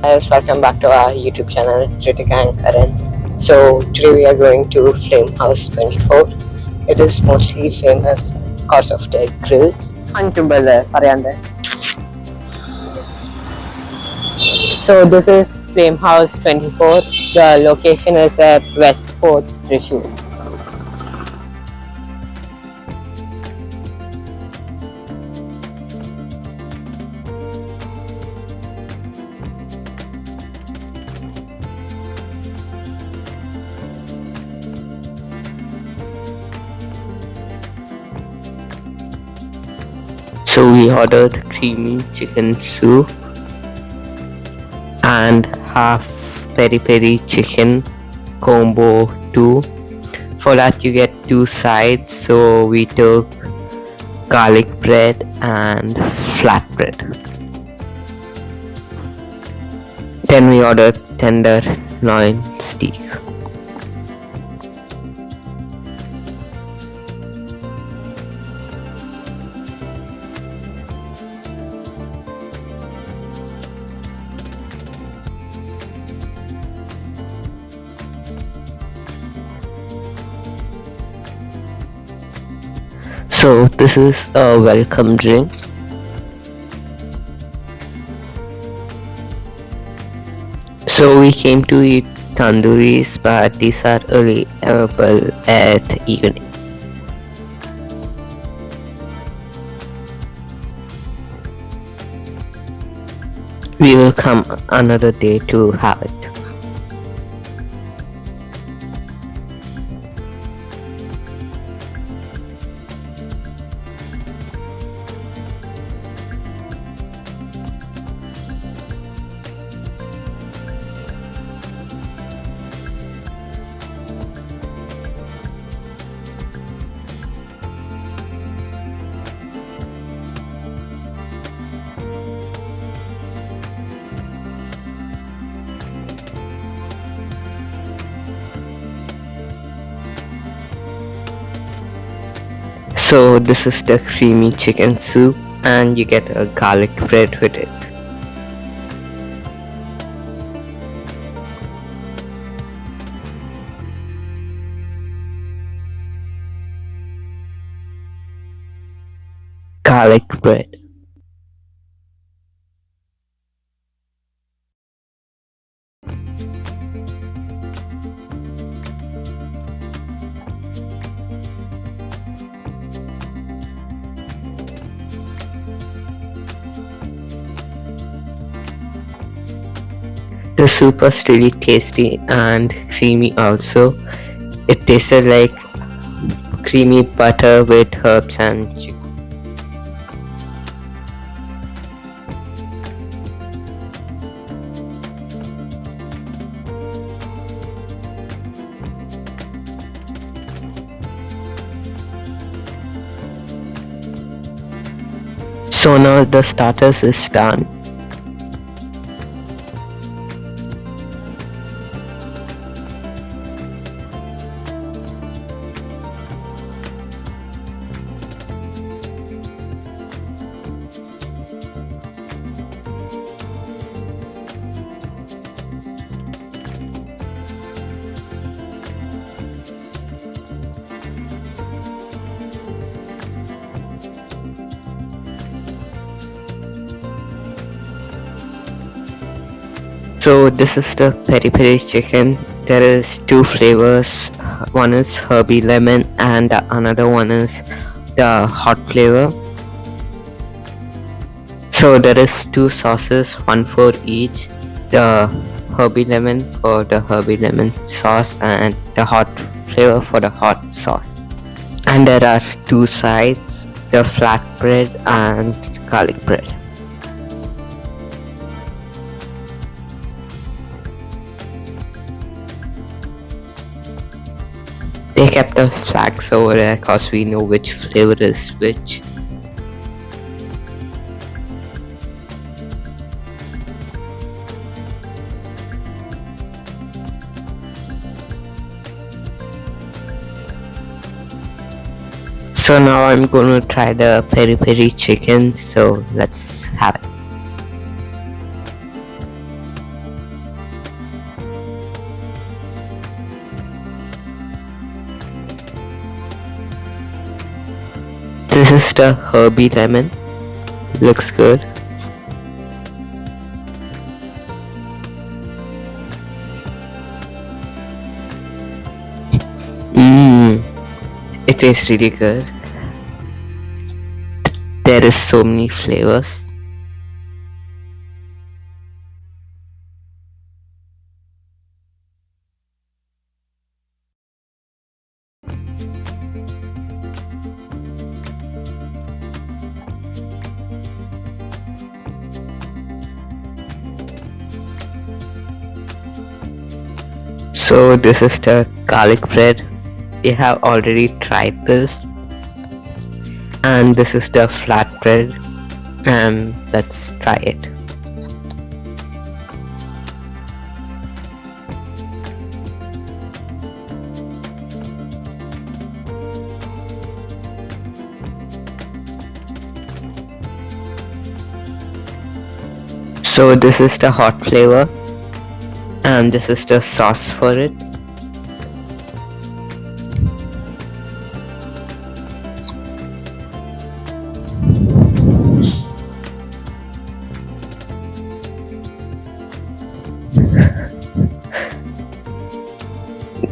Guys, welcome back to our YouTube channel, Hritika and Karan. So today we are going to Flamehouse 24. It is mostly famous because of their grills. So this is Flamehouse 24. The location is at West Fort, Thrissur. So we ordered creamy chicken soup and half peri chicken combo 2. For that you get 2 sides, so we took garlic bread and flatbread. Then we ordered tender loin steak. So this is a welcome drink. So we came to eat tandooris, but these are only available at evening. We will come another day to have it. So this is the creamy chicken soup and you get a garlic bread with it. Garlic bread. The soup was really tasty and creamy also. It tasted like creamy butter with herbs and chicken. So now the starters is done. So this is the peri chicken. There is 2 flavors. One is herby lemon and the another one is the hot flavor. So there is 2 sauces, one for each. The herby lemon for the herby lemon sauce and the hot flavor for the hot sauce. And there are 2 sides, the flatbread and garlic bread. They kept the flags over there cause we know which flavor is which. So now I'm gonna try the peri chicken, so let's have it. is the herby lemon. Looks good. It tastes really good. There is so many flavors. So this is the garlic bread. We have already tried this. And this is the flatbread. And let's try it. So this is the hot flavor. And this is the sauce for it.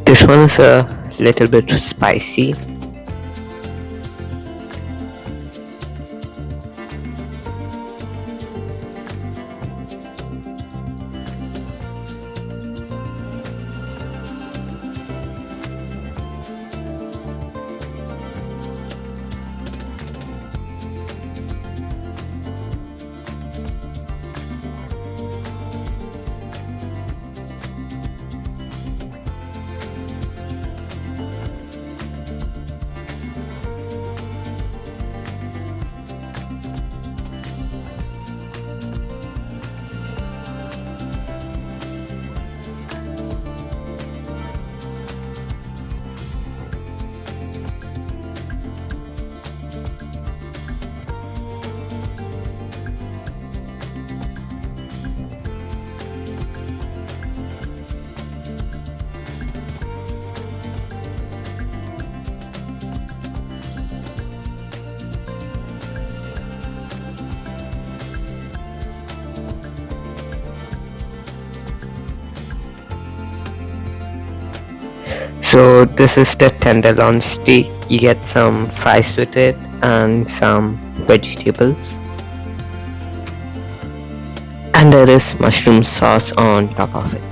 This one is a little bit spicy. So this is the tenderloin steak. You get some fries with it and some vegetables. And there is mushroom sauce on top of it.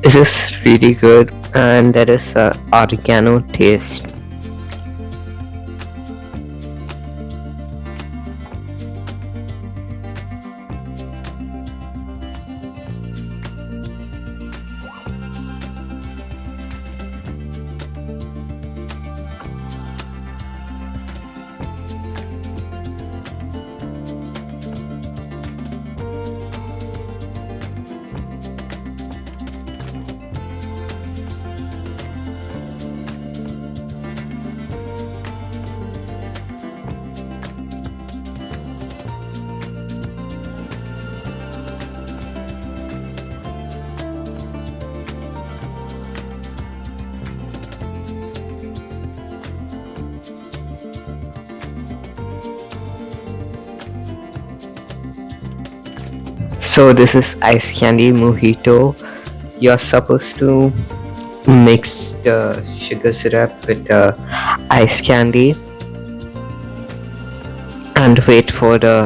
This is really good, and there is a oregano taste. So this is ice candy mojito. You're supposed to mix the sugar syrup with the ice candy and wait for the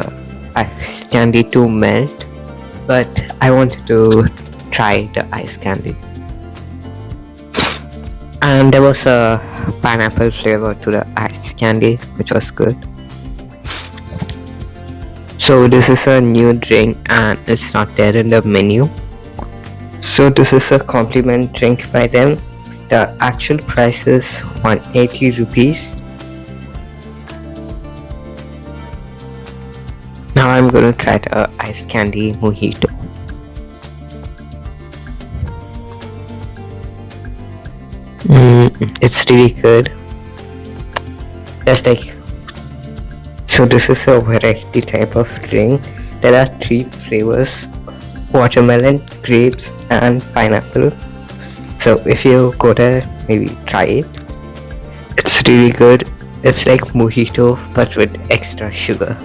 ice candy to melt. But I wanted to try the ice candy. And there was a pineapple flavor to the ice candy, which was good. So this is a new drink and it's not there in the menu. So this is a compliment drink by them. The actual price is 180 rupees. I'm gonna try the ice candy mojito. It's really good. Just like, so this is a variety type of drink. There are 3 flavors: watermelon, grapes, and pineapple. So if you go there, maybe try it. It's really good. It's like mojito but with extra sugar.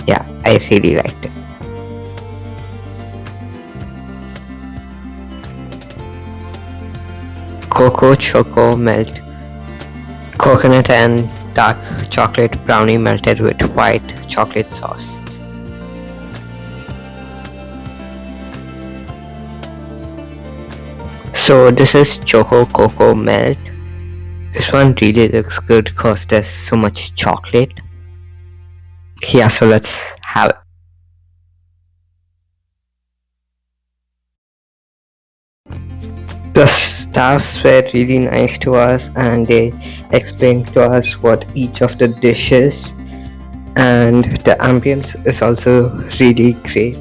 Yeah, I really liked it. Cocoa choco melt, coconut and dark chocolate brownie melted with white chocolate sauce. So this is choco cocoa melt. This one really looks good because there's so much chocolate. Yeah, so let's have it. The staffs were really nice to us and they explained to us what each of the dishes, and the ambience is also really great.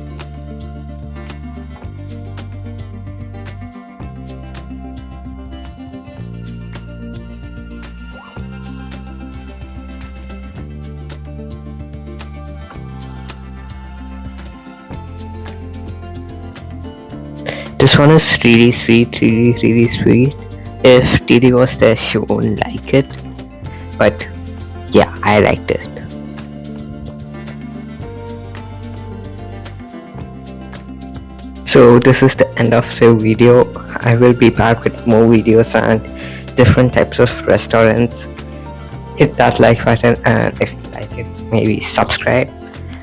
This one is really sweet, really sweet. If Didi was there, she won't like it. But yeah, I liked it. So this is the end of the video. I will be back with more videos and different types of restaurants. Hit that like button, and if you like it, maybe subscribe.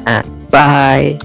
And bye.